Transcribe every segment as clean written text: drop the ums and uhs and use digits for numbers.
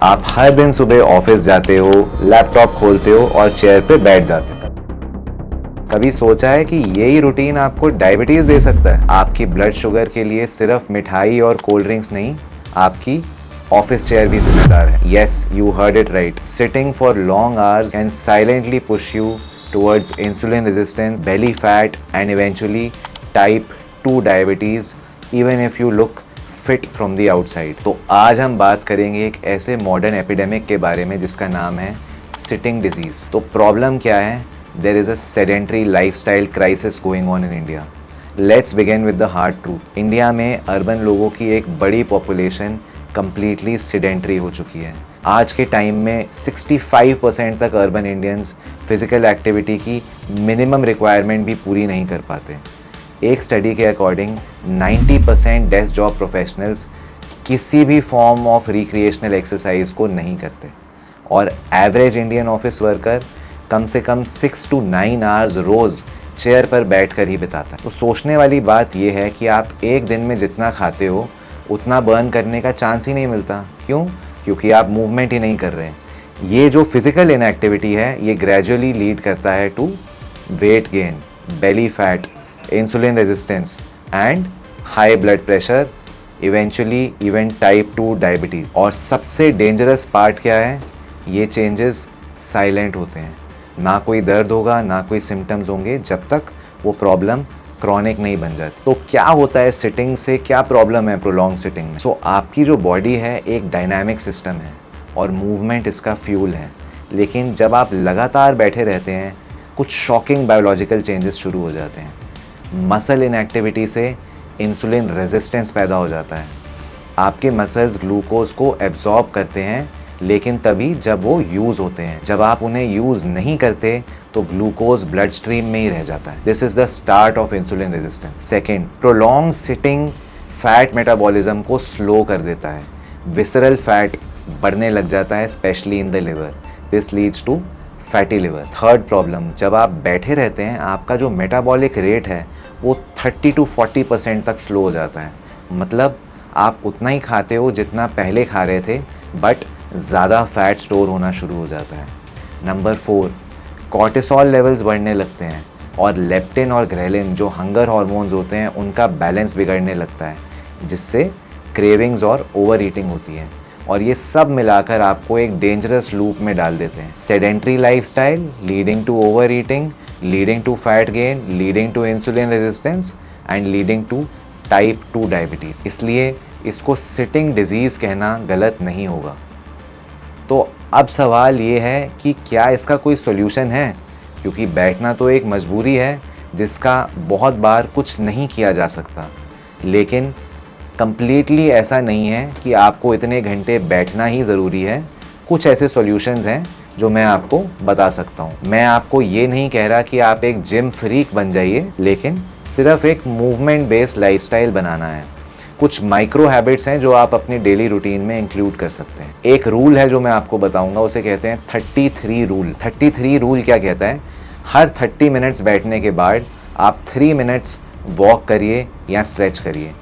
आप हर दिन सुबह ऑफिस जाते हो, लैपटॉप खोलते हो और चेयर पे बैठ जाते हो। कभी सोचा है कि यही रूटीन आपको डायबिटीज दे सकता है? आपकी ब्लड शुगर के लिए सिर्फ मिठाई और कोल्ड ड्रिंक्स नहीं, आपकी ऑफिस चेयर भी जिम्मेदार है। Yes, you heard it right. Sitting for long hours can silently push you towards insulin resistance, belly fat and eventually type 2 diabetes even if you look fit from the outside। तो आज हम बात करेंगे एक ऐसे मॉडर्न एपिडेमिक के बारे में जिसका नाम है सिटिंग डिजीज। तो प्रॉब्लम क्या है? There is a sedentary lifestyle crisis going on in India. Let's begin with the hard truth. India में अर्बन लोगों की एक बड़ी पॉपुलेशन कंप्लीटली सेडेंटरी हो चुकी है। आज के टाइम में 65% तक अर्बन इंडियंस फिजिकल एक्टिविटी की मिनिमम रिक्वायरमेंट भी पूरी नहीं कर पाते। एक स्टडी के अकॉर्डिंग 90% डेस्क जॉब प्रोफेशनल्स किसी भी फॉर्म ऑफ रिक्रिएशनल एक्सरसाइज को नहीं करते और एवरेज इंडियन ऑफिस वर्कर कम से कम 6 to 9 आवर्स रोज़ चेयर पर बैठ कर ही बिताता है। तो सोचने वाली बात यह है कि आप एक दिन में जितना खाते हो उतना बर्न करने का चांस ही नहीं मिलता। क्यों? क्योंकि आप मूवमेंट ही नहीं कर रहे हैं। ये जो फिजिकल इनएक्टिविटी है ये ग्रेजुअली लीड करता है to weight gain, belly fat, insulin resistance and high blood pressure, eventually even type 2 diabetes. और सबसे डेंजरस पार्ट क्या है? ये चेंजेस साइलेंट होते हैं। ना कोई दर्द होगा, ना कोई सिम्टम्स होंगे जब तक वो प्रॉब्लम क्रॉनिक नहीं बन जाती। तो क्या होता है सिटिंग से? क्या प्रॉब्लम है प्रोलॉन्ग सिटिंग में? सो आपकी जो बॉडी है एक डायनामिक सिस्टम है और मूवमेंट इसका फ्यूल है। लेकिन जब आप लगातार बैठे रहते हैं कुछ शॉकिंग बायोलॉजिकल चेंजेस शुरू हो जाते हैं। मसल इनएक्टिविटी से इंसुलिन रेजिस्टेंस पैदा हो जाता है। आपके मसल्स ग्लूकोज को एब्जॉर्ब करते हैं लेकिन तभी जब वो यूज़ होते हैं। जब आप उन्हें यूज़ नहीं करते तो ग्लूकोज ब्लड स्ट्रीम में ही रह जाता है। This is the start of insulin resistance. Second, prolonged sitting fat metabolism को स्लो कर देता है। विसरल फैट बढ़ने लग जाता है specially in the liver. This leads to fatty liver. Third problem, जब आप बैठे रहते हैं आपका जो मेटाबॉलिक रेट है वो 30 to 40% तक स्लो हो जाता है। मतलब आप उतना ही खाते हो जितना पहले खा रहे थे बट ज़्यादा फैट स्टोर होना शुरू हो जाता है। नंबर 4, कॉर्टिसोल लेवल्स बढ़ने लगते हैं और लेप्टिन और ग्रेलिन जो हंगर हार्मोन्स होते हैं उनका बैलेंस बिगड़ने लगता है जिससे क्रेविंग्स और ओवर ईटिंग होती है। और ये सब मिलाकर आपको एक डेंजरस लूप में डाल देते हैं। Sedentary lifestyle leading to over eating, leading to fat gain, leading to insulin resistance and leading to type 2 diabetes. इसलिए इसको सिटिंग डिजीज़ कहना गलत नहीं होगा। तो अब सवाल ये है कि क्या इसका कोई सॉल्यूशन है? क्योंकि बैठना तो एक मजबूरी है जिसका बहुत बार कुछ नहीं किया जा सकता। लेकिन कंप्लीटली ऐसा नहीं है कि आपको इतने घंटे बैठना ही ज़रूरी है। कुछ ऐसे सॉल्यूशंस हैं जो मैं आपको बता सकता हूँ। मैं आपको ये नहीं कह रहा कि आप एक जिम फ्रीक बन जाइए, लेकिन सिर्फ एक मूवमेंट बेस्ड लाइफस्टाइल बनाना है। कुछ माइक्रो हैबिट्स हैं जो आप अपनी डेली रूटीन में इंक्लूड कर सकते हैं। एक रूल है जो मैं आपको बताऊंगा, उसे कहते हैं 33 रूल। 33 रूल क्या कहता है? हर 30 मिनट्स बैठने के बाद आप 3 मिनट्स वॉक करिए या स्ट्रेच करिए।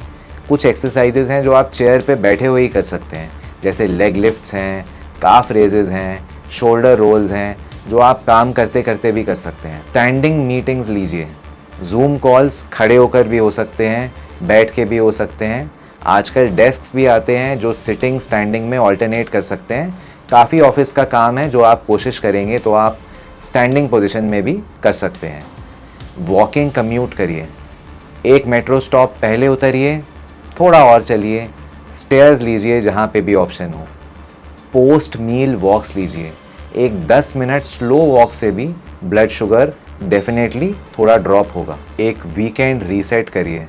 कुछ एक्सरसाइजेज हैं जो आप चेयर पे बैठे हुए ही कर सकते हैं, जैसे लेग लिफ्ट्स हैं, काफ रेजेस हैं, शोल्डर रोल्स हैं जो आप काम करते करते भी कर सकते हैं। स्टैंडिंग मीटिंग्स लीजिए। जूम कॉल्स खड़े होकर भी हो सकते हैं, बैठ के भी हो सकते हैं। आजकल डेस्क्स भी आते हैं जो सिटिंग स्टैंडिंग में ऑल्टरनेट कर सकते हैं। काफ़ी ऑफिस का काम है जो आप कोशिश करेंगे तो आप स्टैंडिंग पोजीशन में भी कर सकते हैं। वॉकिंग कम्यूट करिए। एक मेट्रो स्टॉप पहले उतरिए, थोड़ा और चलिए, स्टेयर्स लीजिए जहाँ पे भी ऑप्शन हो। पोस्ट मील वॉक्स लीजिए। एक 10 मिनट स्लो वॉक से भी ब्लड शुगर डेफिनेटली थोड़ा ड्रॉप होगा। एक वीकेंड रीसेट करिए।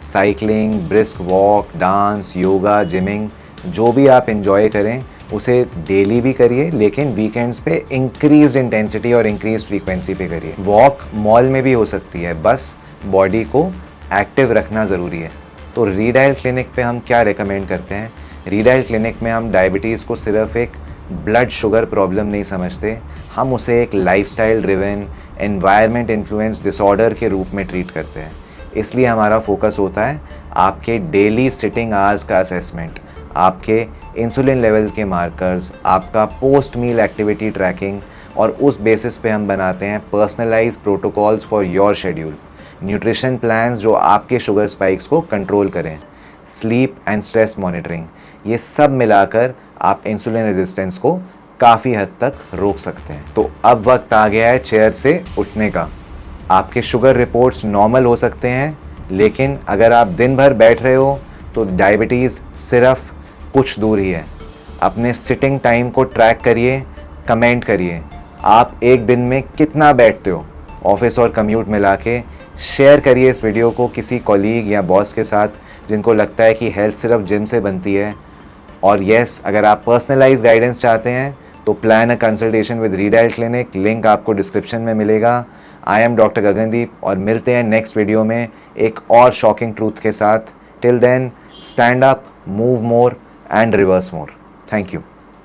Cycling, brisk walk, dance, yoga, gymming, जो भी आप एंजॉय करें उसे डेली भी करिए, लेकिन वीकेंड्स पे इंक्रीज्ड इंटेंसिटी और इंक्रीज फ्रीक्वेंसी पे करिए। वॉक मॉल में भी हो सकती है, बस बॉडी को एक्टिव रखना ज़रूरी है। तो रीडायल क्लिनिक पे हम क्या रेकमेंड करते हैं? रीडायल क्लिनिक में हम डायबिटीज़ को सिर्फ एक ब्लड शुगर प्रॉब्लम नहीं समझते, हम उसे एक lifestyle driven environment influence disorder के रूप में ट्रीट करते हैं। इसलिए हमारा फोकस होता है आपके डेली सिटिंग आवर्स का असेसमेंट, आपके इंसुलिन लेवल के मार्कर्स, आपका पोस्ट मील एक्टिविटी ट्रैकिंग, और उस बेसिस पे हम बनाते हैं personalize protocols for your schedule, nutrition plans जो आपके शुगर स्पाइक्स को कंट्रोल करें, स्लीप एंड स्ट्रेस मॉनिटरिंग। ये सब मिलाकर आप इंसुलिन रेजिस्टेंस को काफ़ी हद तक रोक सकते हैं। तो अब वक्त आ गया है चेयर से उठने का। आपके शुगर रिपोर्ट्स नॉर्मल हो सकते हैं, लेकिन अगर आप दिन भर बैठ रहे हो तो डायबिटीज़ सिर्फ कुछ दूर ही है। अपने सिटिंग टाइम को ट्रैक करिए, कमेंट करिए आप एक दिन में कितना बैठते हो, ऑफिस और कम्यूट मिला के। शेयर करिए इस वीडियो को किसी कॉलीग या बॉस के साथ जिनको लगता है कि हेल्थ सिर्फ जिम से बनती है। और यस, अगर आप पर्सनलाइज गाइडेंस चाहते हैं तो plan a consultation with redial clinic, link आपको डिस्क्रिप्शन में मिलेगा। आई एम डॉक्टर गगनदीप और मिलते हैं नेक्स्ट वीडियो में एक और शॉकिंग ट्रूथ के साथ। Till then, stand up, move more and reverse more. Thank you.